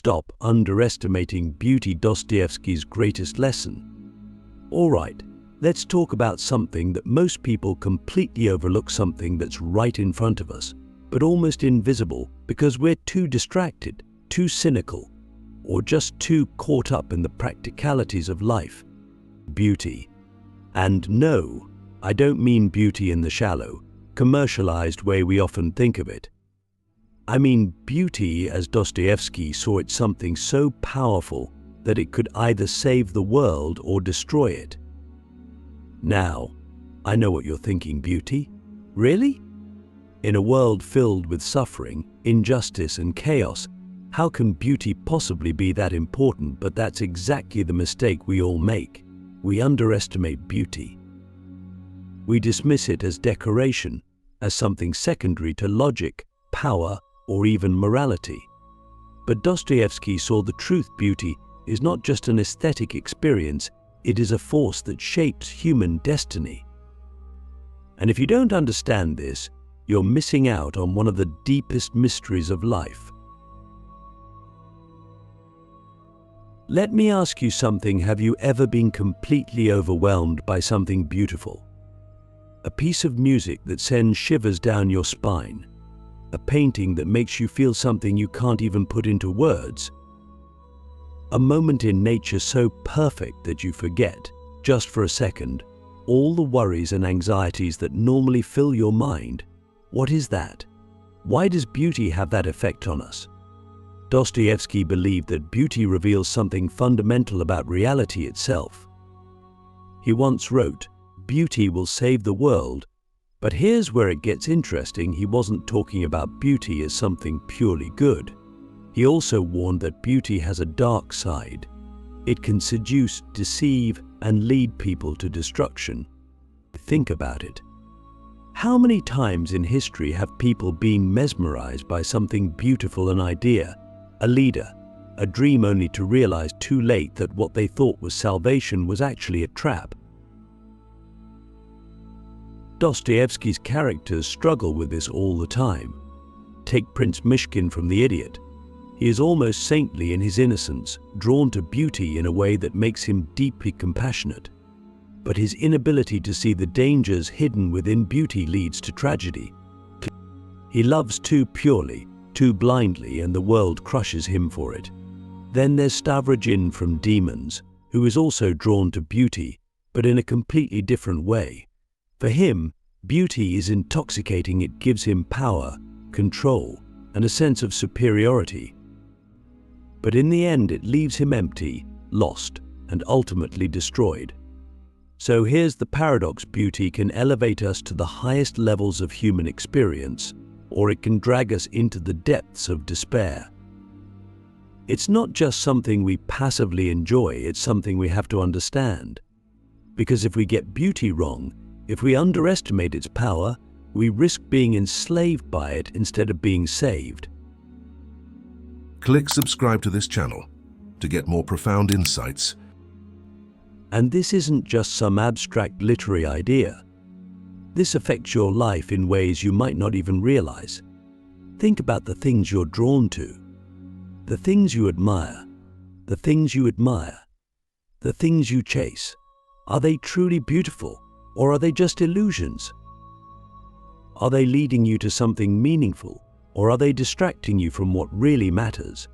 Stop underestimating beauty, Dostoevsky's greatest lesson. All right, let's talk about something that most people completely overlook, something that's right in front of us, but almost invisible because we're too distracted, too cynical, or just too caught up in the practicalities of life. Beauty. And no, I don't mean beauty in the shallow, commercialized way we often think of it. I mean beauty as Dostoevsky saw it, something so powerful that it could either save the world or destroy it. Now, I know what you're thinking, beauty? Really? In a world filled with suffering, injustice, and chaos, how can beauty possibly be that important? But that's exactly the mistake we all make. We underestimate beauty. We dismiss it as decoration, as something secondary to logic, power, or even morality. But Dostoevsky saw the truth. Beauty is not just an aesthetic experience, it is a force that shapes human destiny. And if you don't understand this, you're missing out on one of the deepest mysteries of life. Let me ask you something. Have you ever been completely overwhelmed by something beautiful? A piece of music that sends shivers down your spine? A painting that makes you feel something you can't even put into words? A moment in nature so perfect that you forget, just for a second, all the worries and anxieties that normally fill your mind? What is that? Why does beauty have that effect on us? Dostoevsky believed that beauty reveals something fundamental about reality itself. He once wrote, "Beauty will save the world." But here's where it gets interesting. He wasn't talking about beauty as something purely good. He also warned that beauty has a dark side. It can seduce, deceive, and lead people to destruction. Think about it. How many times in history have people been mesmerized by something beautiful, an idea, a leader, a dream, only to realize too late that what they thought was salvation was actually a trap? Dostoevsky's characters struggle with this all the time. Take Prince Mishkin from The Idiot. He is almost saintly in his innocence, drawn to beauty in a way that makes him deeply compassionate. But his inability to see the dangers hidden within beauty leads to tragedy. He loves too purely, too blindly, and the world crushes him for it. Then there's Stavrogin from Demons, who is also drawn to beauty, but in a completely different way. For him, beauty is intoxicating. It gives him power, control, and a sense of superiority. But in the end, it leaves him empty, lost, and ultimately destroyed. So here's the paradox. Beauty can elevate us to the highest levels of human experience, or it can drag us into the depths of despair. It's not just something we passively enjoy, it's something we have to understand. Because if we get beauty wrong, if we underestimate its power, we risk being enslaved by it instead of being saved. Click subscribe to this channel to get more profound insights. And this isn't just some abstract literary idea. This affects your life in ways you might not even realize. Think about the things you're drawn to, the things you admire, the things you admire, the things you chase. Are they truly beautiful? Or are they just illusions? Are they leading you to something meaningful, or are they distracting you from what really matters?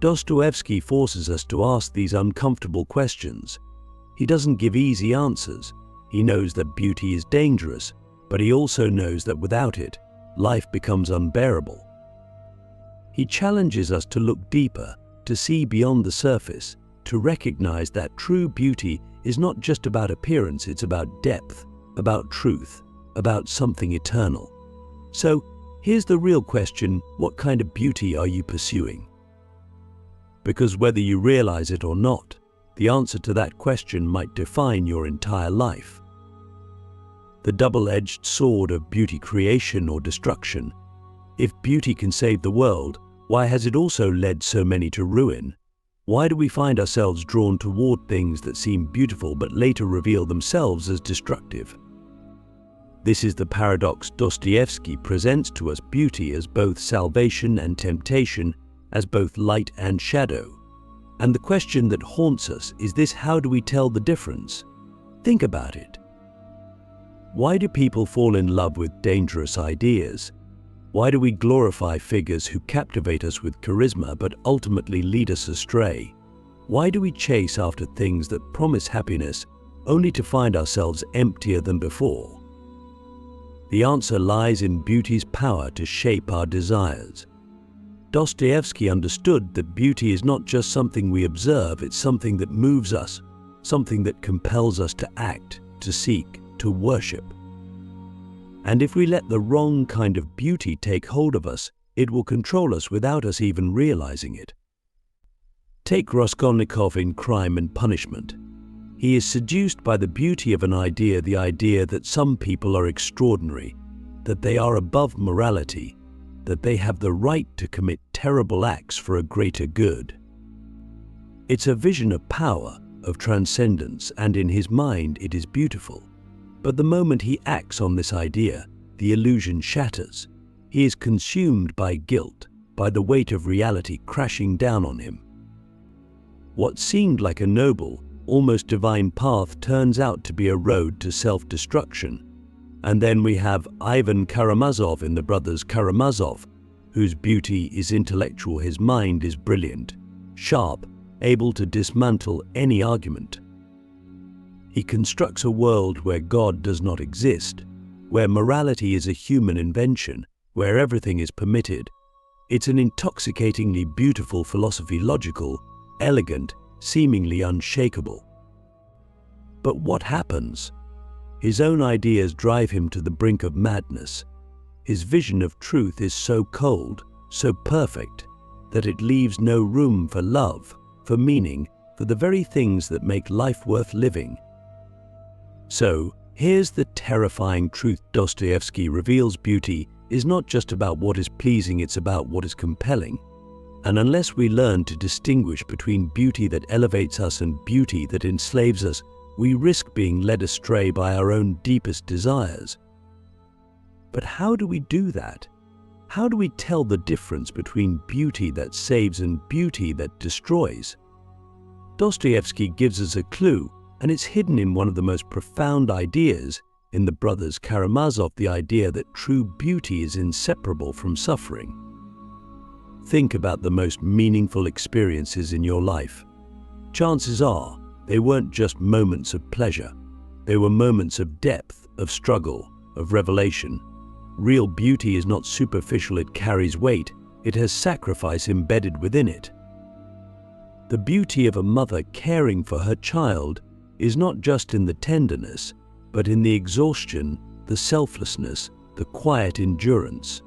Dostoevsky forces us to ask these uncomfortable questions. He doesn't give easy answers. He knows that beauty is dangerous, but he also knows that without it, life becomes unbearable. He challenges us to look deeper, to see beyond the surface, to recognize that true beauty is not just about appearance, it's about depth, about truth, about something eternal. So, here's the real question: what kind of beauty are you pursuing? Because whether you realize it or not, the answer to that question might define your entire life. The double-edged sword of beauty, creation or destruction. If beauty can save the world, why has it also led so many to ruin? Why do we find ourselves drawn toward things that seem beautiful but later reveal themselves as destructive? This is the paradox Dostoevsky presents to us: beauty as both salvation and temptation, as both light and shadow. And the question that haunts us is this: how do we tell the difference? Think about it. Why do people fall in love with dangerous ideas? Why do we glorify figures who captivate us with charisma but ultimately lead us astray? Why do we chase after things that promise happiness only to find ourselves emptier than before? The answer lies in beauty's power to shape our desires. Dostoevsky understood that beauty is not just something we observe, it's something that moves us, something that compels us to act, to seek, to worship. And if we let the wrong kind of beauty take hold of us, it will control us without us even realizing it. Take Raskolnikov in Crime and Punishment. He is seduced by the beauty of an idea, the idea that some people are extraordinary, that they are above morality, that they have the right to commit terrible acts for a greater good. It's a vision of power, of transcendence, and in his mind it is beautiful. But the moment he acts on this idea, the illusion shatters. He is consumed by guilt, by the weight of reality crashing down on him. What seemed like a noble, almost divine path turns out to be a road to self-destruction. And then we have Ivan Karamazov in The Brothers Karamazov, whose beauty is intellectual. His mind is brilliant, sharp, able to dismantle any argument. He constructs a world where God does not exist, where morality is a human invention, where everything is permitted. It's an intoxicatingly beautiful philosophy, logical, elegant, seemingly unshakable. But what happens? His own ideas drive him to the brink of madness. His vision of truth is so cold, so perfect, that it leaves no room for love, for meaning, for the very things that make life worth living. So, here's the terrifying truth Dostoevsky reveals: beauty is not just about what is pleasing, it's about what is compelling. And unless we learn to distinguish between beauty that elevates us and beauty that enslaves us, we risk being led astray by our own deepest desires. But how do we do that? How do we tell the difference between beauty that saves and beauty that destroys? Dostoevsky gives us a clue, and it's hidden in one of the most profound ideas in The Brothers Karamazov, the idea that true beauty is inseparable from suffering. Think about the most meaningful experiences in your life. Chances are they weren't just moments of pleasure. They were moments of depth, of struggle, of revelation. Real beauty is not superficial, it carries weight, it has sacrifice embedded within it. The beauty of a mother caring for her child is not just in the tenderness, but in the exhaustion, the selflessness, the quiet endurance.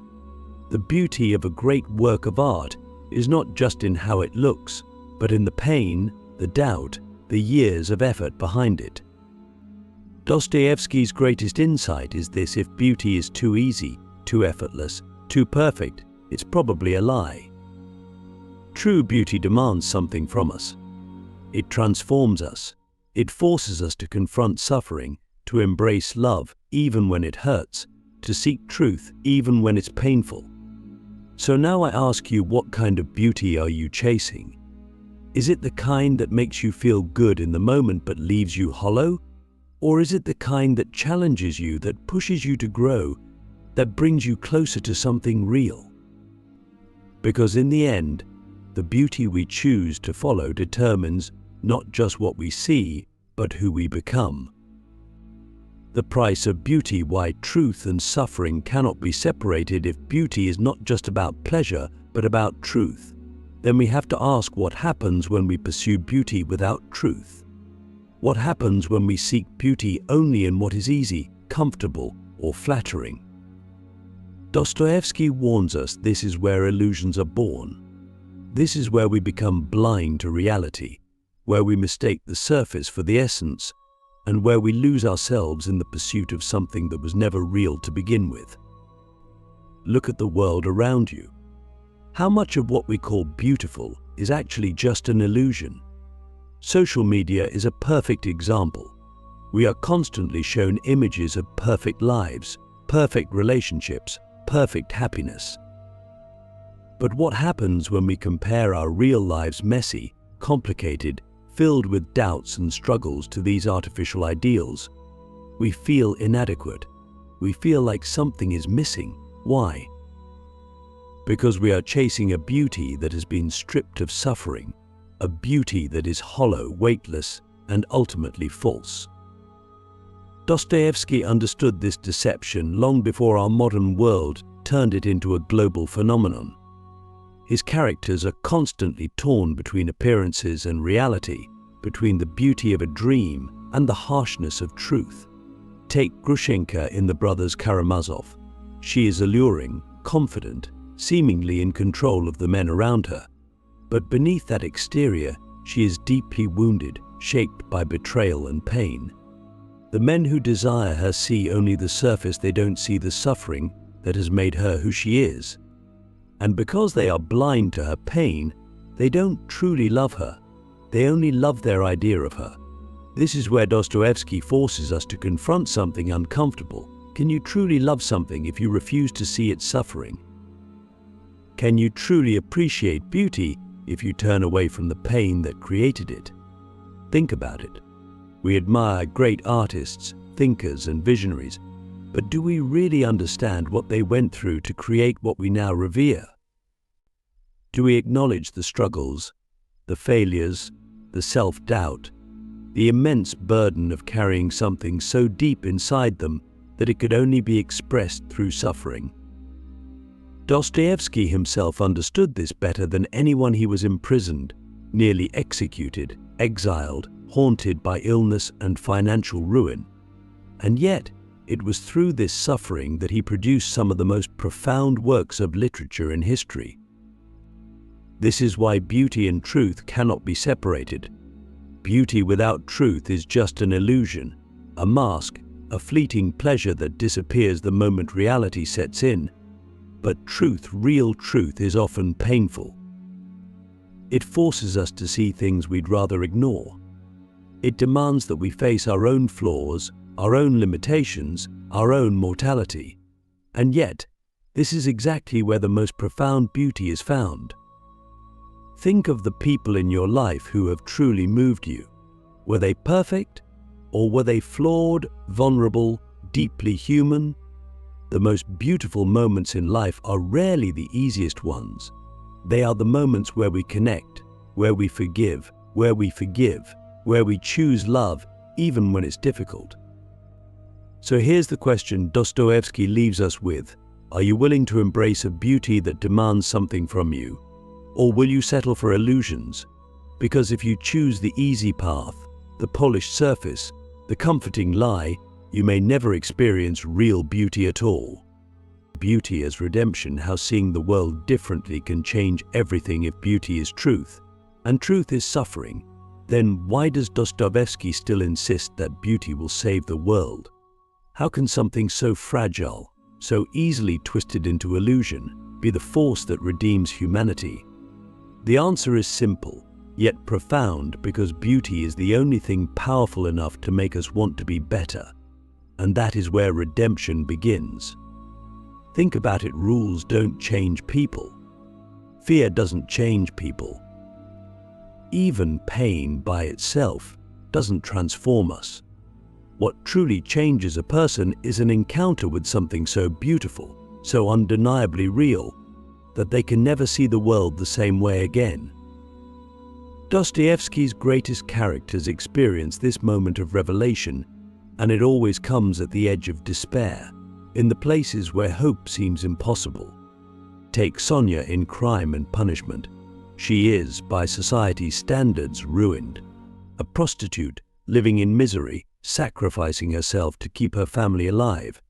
The beauty of a great work of art is not just in how it looks, but in the pain, the doubt, the years of effort behind it. Dostoevsky's greatest insight is this: if beauty is too easy, too effortless, too perfect, it's probably a lie. True beauty demands something from us. It transforms us. It forces us to confront suffering, to embrace love even when it hurts, to seek truth even when it's painful. So now I ask you, what kind of beauty are you chasing? Is it the kind that makes you feel good in the moment but leaves you hollow? Or is it the kind that challenges you, that pushes you to grow, that brings you closer to something real? Because in the end, the beauty we choose to follow determines not just what we see, but who we become. The price of beauty: why truth and suffering cannot be separated. If beauty is not just about pleasure, but about truth, then we have to ask, what happens when we pursue beauty without truth? What happens when we seek beauty only in what is easy, comfortable, or flattering? Dostoevsky warns us this is where illusions are born. This is where we become blind to reality, where we mistake the surface for the essence, and where we lose ourselves in the pursuit of something that was never real to begin with. Look at the world around you. How much of what we call beautiful is actually just an illusion? Social media is a perfect example. We are constantly shown images of perfect lives, perfect relationships, perfect happiness. But what happens when we compare our real lives messy, complicated, filled with doubts and struggles to these artificial ideals? We feel inadequate. We feel like something is missing. Why? Because we are chasing a beauty that has been stripped of suffering, a beauty that is hollow, weightless, and ultimately false. Dostoevsky understood this deception long before our modern world turned it into a global phenomenon. His characters are constantly torn between appearances and reality, between the beauty of a dream and the harshness of truth. Take Grushenka in The Brothers Karamazov. She is alluring, confident, seemingly in control of the men around her. But beneath that exterior, she is deeply wounded, shaped by betrayal and pain. The men who desire her see only the surface, they don't see the suffering that has made her who she is. And because they are blind to her pain, they don't truly love her. They only love their idea of her. This is where Dostoevsky forces us to confront something uncomfortable. Can you truly love something if you refuse to see its suffering? Can you truly appreciate beauty if you turn away from the pain that created it? Think about it. We admire great artists, thinkers, and visionaries, but do we really understand what they went through to create what we now revere? Do we acknowledge the struggles, the failures, the self-doubt, the immense burden of carrying something so deep inside them that it could only be expressed through suffering? Dostoevsky himself understood this better than anyone. He was imprisoned, nearly executed, exiled, haunted by illness and financial ruin. And yet, it was through this suffering that he produced some of the most profound works of literature in history. This is why beauty and truth cannot be separated. Beauty without truth is just an illusion, a mask, a fleeting pleasure that disappears the moment reality sets in. But truth, real truth, is often painful. It forces us to see things we'd rather ignore. It demands that we face our own flaws, our own limitations, our own mortality. And yet, this is exactly where the most profound beauty is found. Think of the people in your life who have truly moved you. Were they perfect? Or were they flawed, vulnerable, deeply human? The most beautiful moments in life are rarely the easiest ones. They are the moments where we connect, where we forgive, where we choose love, even when it's difficult. So here's the question Dostoevsky leaves us with. Are you willing to embrace a beauty that demands something from you? Or will you settle for illusions? Because if you choose the easy path, the polished surface, the comforting lie, you may never experience real beauty at all. Beauty as redemption, how seeing the world differently can change everything. If beauty is truth, and truth is suffering, then why does Dostoevsky still insist that beauty will save the world? How can something so fragile, so easily twisted into illusion, be the force that redeems humanity? The answer is simple, yet profound, because beauty is the only thing powerful enough to make us want to be better. And that is where redemption begins. Think about it, rules don't change people. Fear doesn't change people. Even pain by itself doesn't transform us. What truly changes a person is an encounter with something so beautiful, so undeniably real, that they can never see the world the same way again. Dostoevsky's greatest characters experience this moment of revelation, and it always comes at the edge of despair, in the places where hope seems impossible. Take Sonia in Crime and Punishment. She is, by society's standards, ruined. A prostitute living in misery, sacrificing herself to keep her family alive.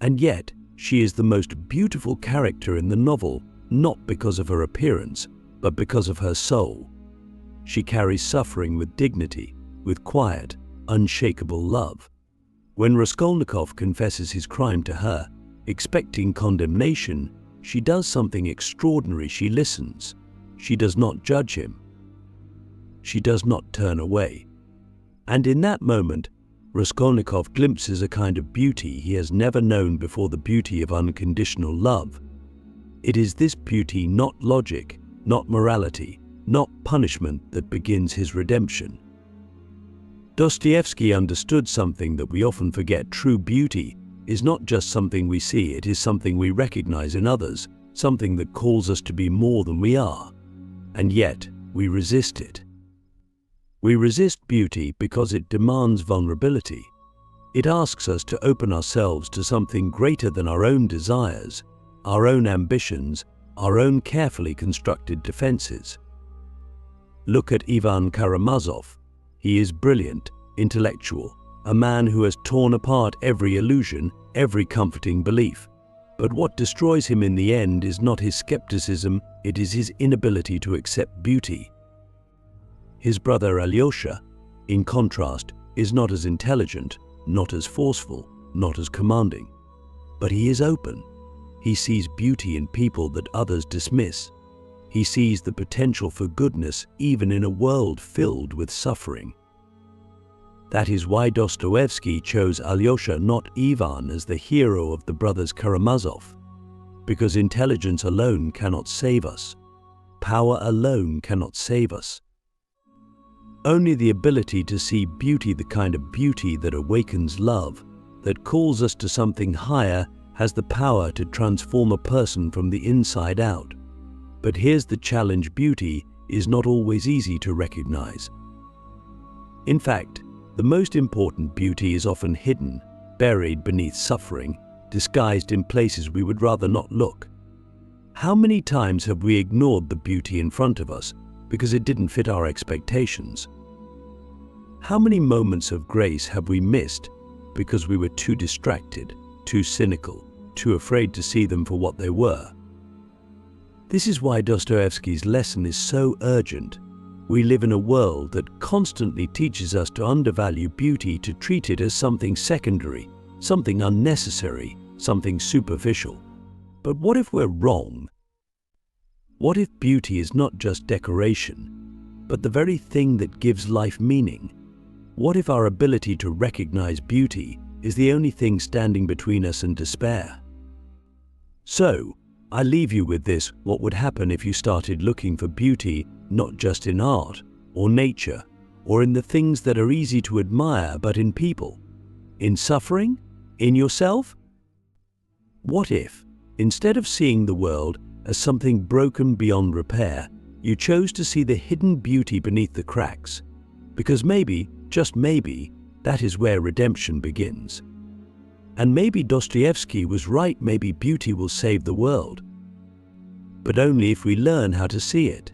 And yet, she is the most beautiful character in the novel, not because of her appearance, but because of her soul. She carries suffering with dignity, with quiet, unshakable love. When Raskolnikov confesses his crime to her, expecting condemnation, she does something extraordinary. She listens. She does not judge him. She does not turn away. And in that moment, Raskolnikov glimpses a kind of beauty he has never known before, the beauty of unconditional love. It is this beauty, not logic, not morality, not punishment, that begins his redemption. Dostoevsky understood something that we often forget. True beauty is not just something we see, it is something we recognize in others, something that calls us to be more than we are. And yet, we resist it. We resist beauty because it demands vulnerability. It asks us to open ourselves to something greater than our own desires, our own ambitions, our own carefully constructed defenses. Look at Ivan Karamazov. He is brilliant, intellectual, a man who has torn apart every illusion, every comforting belief. But what destroys him in the end is not his skepticism, it is his inability to accept beauty. His brother Alyosha, in contrast, is not as intelligent, not as forceful, not as commanding. But he is open. He sees beauty in people that others dismiss. He sees the potential for goodness even in a world filled with suffering. That is why Dostoevsky chose Alyosha, not Ivan, as the hero of the brothers Karamazov. Because intelligence alone cannot save us. Power alone cannot save us. Only the ability to see beauty, the kind of beauty that awakens love, that calls us to something higher, has the power to transform a person from the inside out. But here's the challenge: beauty is not always easy to recognize. In fact, the most important beauty is often hidden, buried beneath suffering, disguised in places we would rather not look. How many times have we ignored the beauty in front of us because it didn't fit our expectations? How many moments of grace have we missed because we were too distracted, too cynical, too afraid to see them for what they were? This is why Dostoevsky's lesson is so urgent. We live in a world that constantly teaches us to undervalue beauty, to treat it as something secondary, something unnecessary, something superficial. But what if we're wrong? What if beauty is not just decoration, but the very thing that gives life meaning? What if our ability to recognize beauty is the only thing standing between us and despair? So, I leave you with this: what would happen if you started looking for beauty not just in art or nature or in the things that are easy to admire, but in people, in suffering, in yourself? What if, instead of seeing the world as something broken beyond repair, you chose to see the hidden beauty beneath the cracks? Because maybe, just maybe, that is where redemption begins. And maybe Dostoevsky was right, maybe beauty will save the world. But only if we learn how to see it.